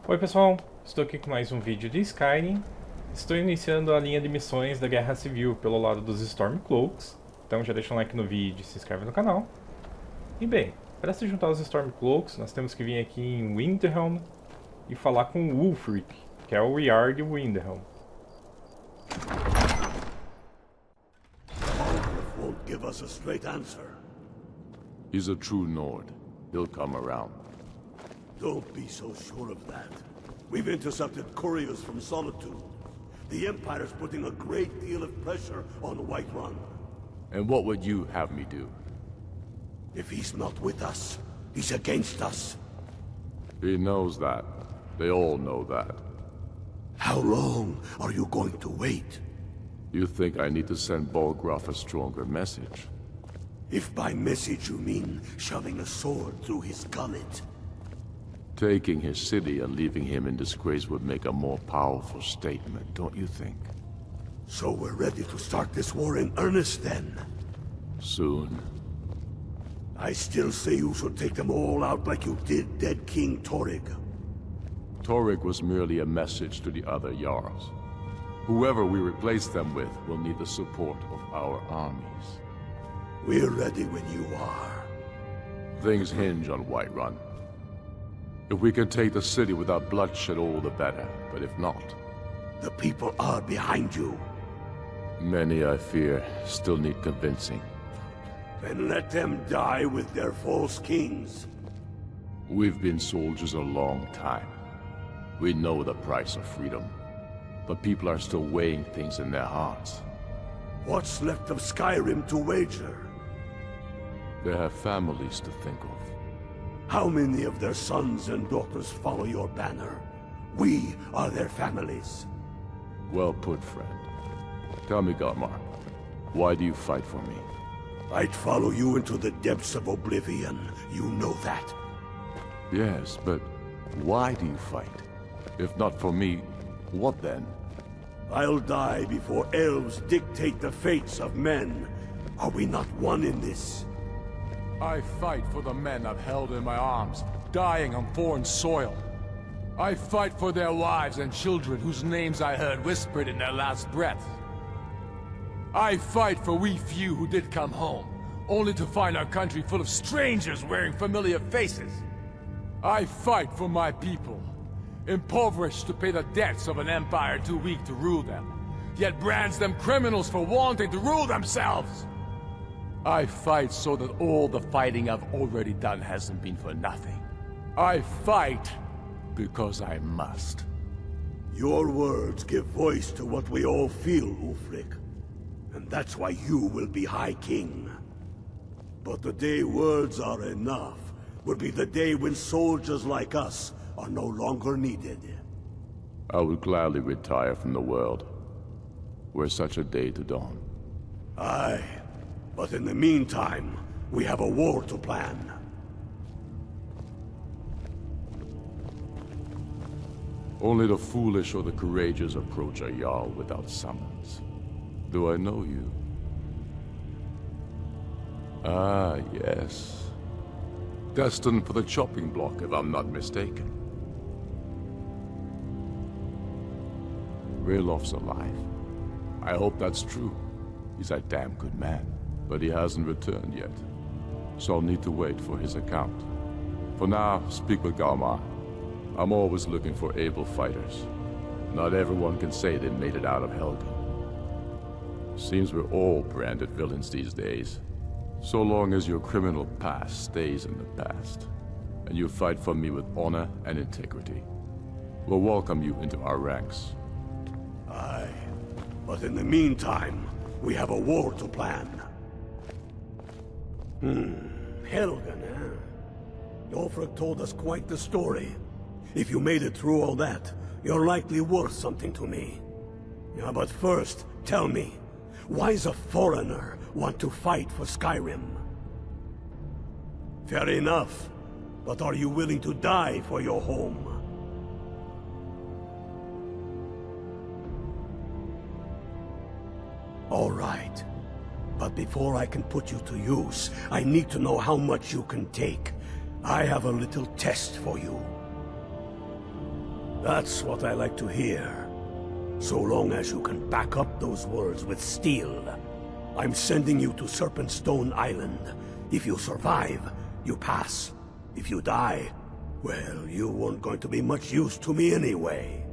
Oi pessoal, estou aqui com mais um vídeo de Skyrim. Estou iniciando a linha de missões da Guerra Civil pelo lado dos Stormcloaks. Então já deixa um like no vídeo e se inscreve no canal. E bem, para se juntar aos Stormcloaks, nós temos que vir aqui em Winterhelm e falar com o Ulfric, que é o Jarl de Winterhelm. Won't give us a straight answer. He's a true Nord. He'll come around. Don't be so sure of that. We've intercepted couriers from Solitude. The Empire's putting a great deal of pressure on Whiterun. And what would you have me do? If he's not with us, he's against us. He knows that. They all know that. How long are you going to wait? You think I need to send Bolgraf a stronger message? If by message you mean shoving a sword through his gullet. Taking his city and leaving him in disgrace would make a more powerful statement, don't you think? So we're ready to start this war in earnest then? Soon. I still say you should take them all out like you did dead King Torrig. Torrig was merely a message to the other Jarls. Whoever we replace them with will need the support of our armies. We're ready when you are. Things hinge on Whiterun. If we can take the city without bloodshed, all the better. But if not... The people are behind you. Many, I fear, still need convincing. Then let them die with their false kings. We've been soldiers a long time. We know the price of freedom. But people are still weighing things in their hearts. What's left of Skyrim to wager? They have families to think of. How many of their sons and daughters follow your banner? We are their families. Well put, friend. Tell me, Galmar, why do you fight for me? I'd follow you into the depths of oblivion. You know that. Yes, but why do you fight? If not for me, what then? I'll die before elves dictate the fates of men. Are we not one in this? I fight for the men I've held in my arms, dying on foreign soil. I fight for their wives and children whose names I heard whispered in their last breath. I fight for we few who did come home, only to find our country full of strangers wearing familiar faces. I fight for my people, impoverished to pay the debts of an empire too weak to rule them, yet brands them criminals for wanting to rule themselves. I fight so that all the fighting I've already done hasn't been for nothing. I fight because I must. Your words give voice to what we all feel, Ulfric. And that's why you will be High King. But the day words are enough will be the day when soldiers like us are no longer needed. I would gladly retire from the world, were such a day to dawn. Aye. But in the meantime, we have a war to plan. Only the foolish or the courageous approach a Jarl without summons. Do I know you? Ah, yes. Destined for the chopping block, if I'm not mistaken. Railof's alive. I hope that's true. He's a damn good man. But he hasn't returned yet, so I'll need to wait for his account. For now, speak with Galmar. I'm always looking for able fighters. Not everyone can say they made it out of Helgen. Seems we're all branded villains these days. So long as your criminal past stays in the past, and you fight for me with honor and integrity, we'll welcome you into our ranks. Aye, but in the meantime, we have a war to plan. Helgen, eh? Ulfric told us quite the story. If you made it through all that, you're likely worth something to me. Yeah, but first, tell me, why does a foreigner want to fight for Skyrim? Fair enough, but are you willing to die for your home? All right. But before I can put you to use, I need to know how much you can take. I have a little test for you. That's what I like to hear. So long as you can back up those words with steel. I'm sending you to Serpentstone Island. If you survive, you pass. If you die, well, you weren't going to be much use to me anyway.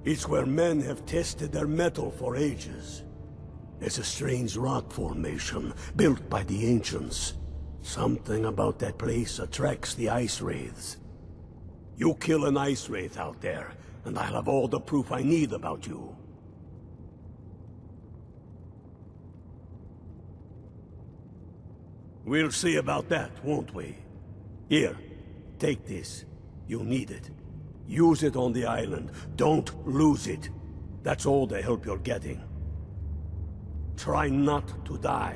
It's where men have tested their metal for ages. It's a strange rock formation, built by the ancients. Something about that place attracts the ice wraiths. You kill an ice wraith out there, and I'll have all the proof I need about you. We'll see about that, won't we? Here, take this. You'll need it. Use it on the island. Don't lose it. That's all the help you're getting. Try not to die.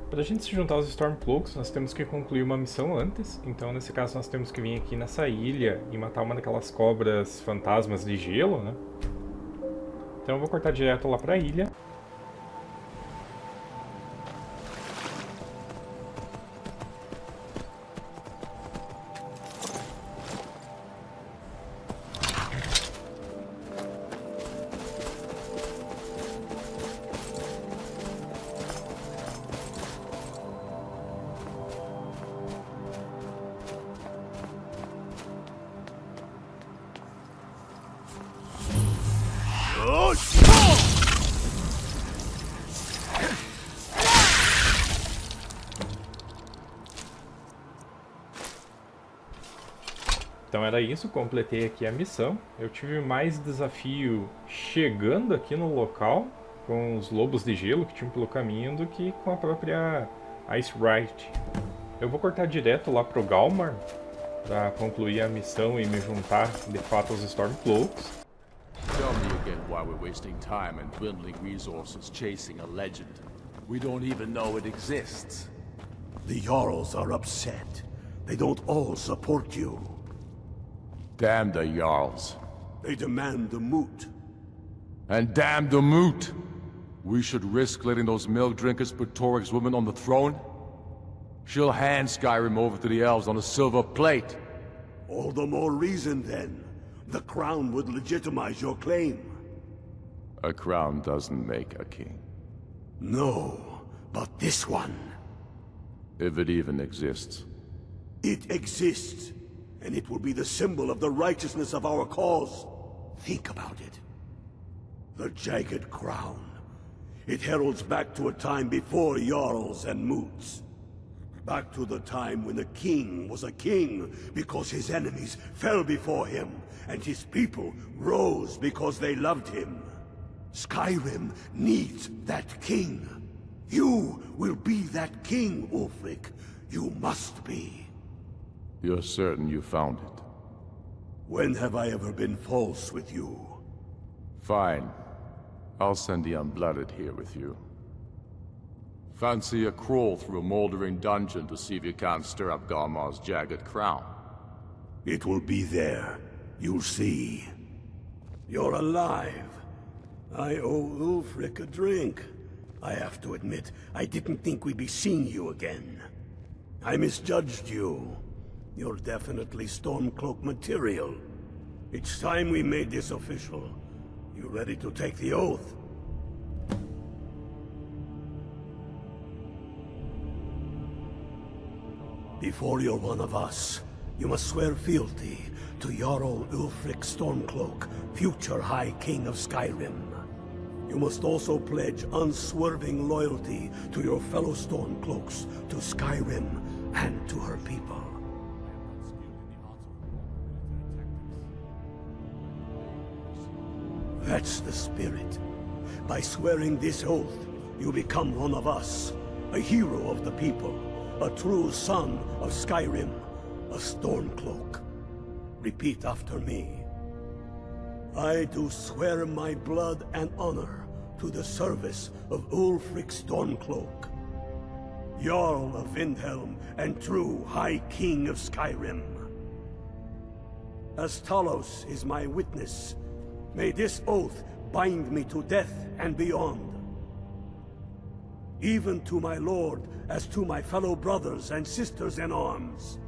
Para a gente se juntar aos Stormcloaks, nós temos que concluir uma missão antes. Então, nesse caso, nós temos que vir aqui nessa ilha e matar uma daquelas cobras fantasmas de gelo, né? Então eu vou cortar direto lá para a ilha. Então era isso, completei aqui a missão. Eu tive mais desafio chegando aqui no local com os lobos de gelo que tinham pelo caminho do que com a própria Ice Wraith. Eu vou cortar direto lá pro Galmar para concluir a missão e me juntar de fato aos Stormcloaks. Tell me again why we're wasting time and dwindling resources chasing a legend. We don't even know it exists. The Jarls are upset. They don't all support you. Damn the Jarls. They demand the moot. And damn the moot! We should risk letting those milk drinkers put Torik's woman on the throne? She'll hand Skyrim over to the elves on a silver plate. All the more reason then. The crown would legitimize your claim. A crown doesn't make a king. No, but this one. If it even exists. It exists. And it will be the symbol of the righteousness of our cause. Think about it. The jagged crown. It heralds back to a time before Jarls and Moots. Back to the time when the king was a king because his enemies fell before him, and his people rose because they loved him. Skyrim needs that king. You will be that king, Ulfric. You must be. You're certain you found it? When have I ever been false with you? Fine. I'll send the Unblooded here with you. Fancy a crawl through a moldering dungeon to see if you can't stir up Garmar's jagged crown. It will be there. You'll see. You're alive. I owe Ulfric a drink. I have to admit, I didn't think we'd be seeing you again. I misjudged you. You're definitely Stormcloak material. It's time we made this official. You ready to take the oath? Before you're one of us, you must swear fealty to Jarl Ulfric Stormcloak, future High King of Skyrim. You must also pledge unswerving loyalty to your fellow Stormcloaks, to Skyrim, and to her people. That's the spirit. By swearing this oath, you become one of us, a hero of the people, a true son of Skyrim, a Stormcloak. Repeat after me. I do swear my blood and honor to the service of Ulfric Stormcloak. Jarl of Vindhelm and true High King of Skyrim. As Talos is my witness, may this oath bind me to death and beyond. Even to my lord, as to my fellow brothers and sisters in arms.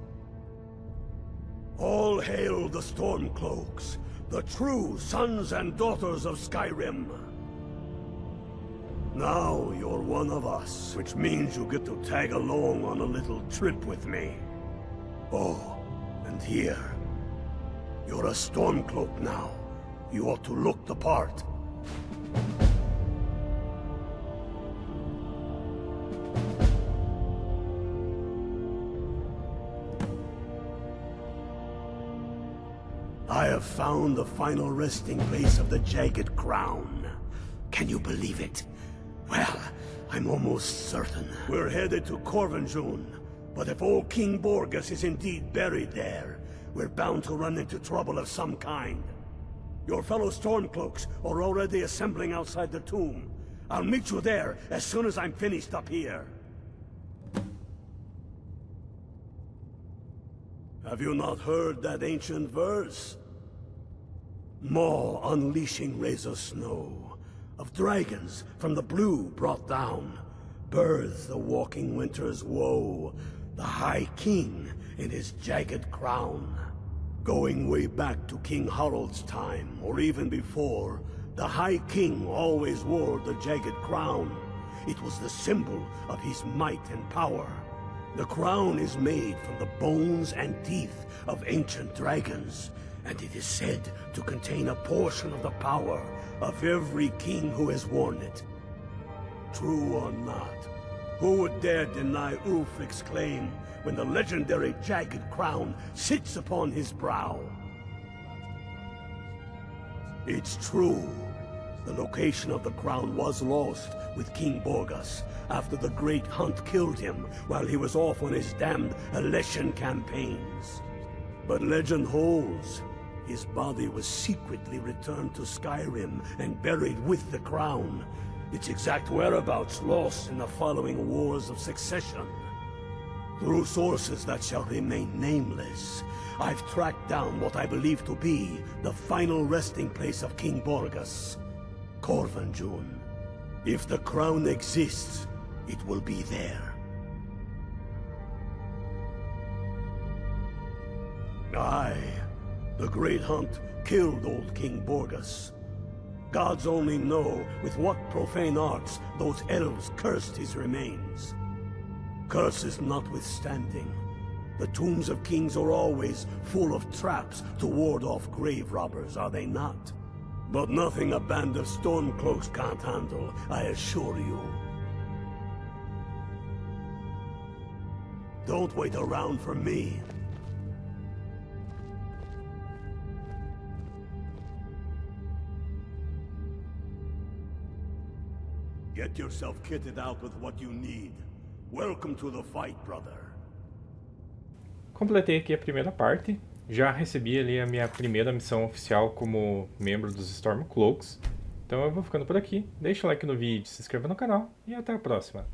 All hail the Stormcloaks, the true sons and daughters of Skyrim. Now you're one of us, which means you get to tag along on a little trip with me. Oh, and here. You're a Stormcloak now. You ought to look the part. I have found the final resting place of the Jagged Crown. Can you believe it? Well, I'm almost certain. We're headed to Corvinjun, but if old King Borgus is indeed buried there, we're bound to run into trouble of some kind. Your fellow Stormcloaks are already assembling outside the tomb. I'll meet you there as soon as I'm finished up here. Have you not heard that ancient verse? Maw unleashing razor snow, of dragons from the blue brought down, births the walking winter's woe, the High King in his jagged crown. Going way back to King Harald's time, or even before, the High King always wore the jagged crown. It was the symbol of his might and power. The crown is made from the bones and teeth of ancient dragons, and it is said to contain a portion of the power of every king who has worn it. True or not, who would dare deny Ulfric's claim when the legendary jagged crown sits upon his brow? It's true. The location of the crown was lost with King Borgus after the Great Hunt killed him while he was off on his damned Alessian campaigns. But legend holds, his body was secretly returned to Skyrim and buried with the crown, its exact whereabouts lost in the following Wars of Succession. Through sources that shall remain nameless, I've tracked down what I believe to be the final resting place of King Borgus, Corvinjun. If the crown exists, it will be there. Aye, the Great Hunt killed old King Borgus. Gods only know with what profane arts those elves cursed his remains. Curses notwithstanding, the tombs of kings are always full of traps to ward off grave robbers, are they not? But nothing a band of Stormcloaks can't handle, I assure you. Don't wait around for me. Get yourself kitted out with what you need. Welcome to the fight, brother. Completei aqui a primeira parte. Já recebi ali a minha primeira missão oficial como membro dos Stormcloaks. Então eu vou ficando por aqui. Deixa o like no vídeo, se inscreva no canal e até a próxima.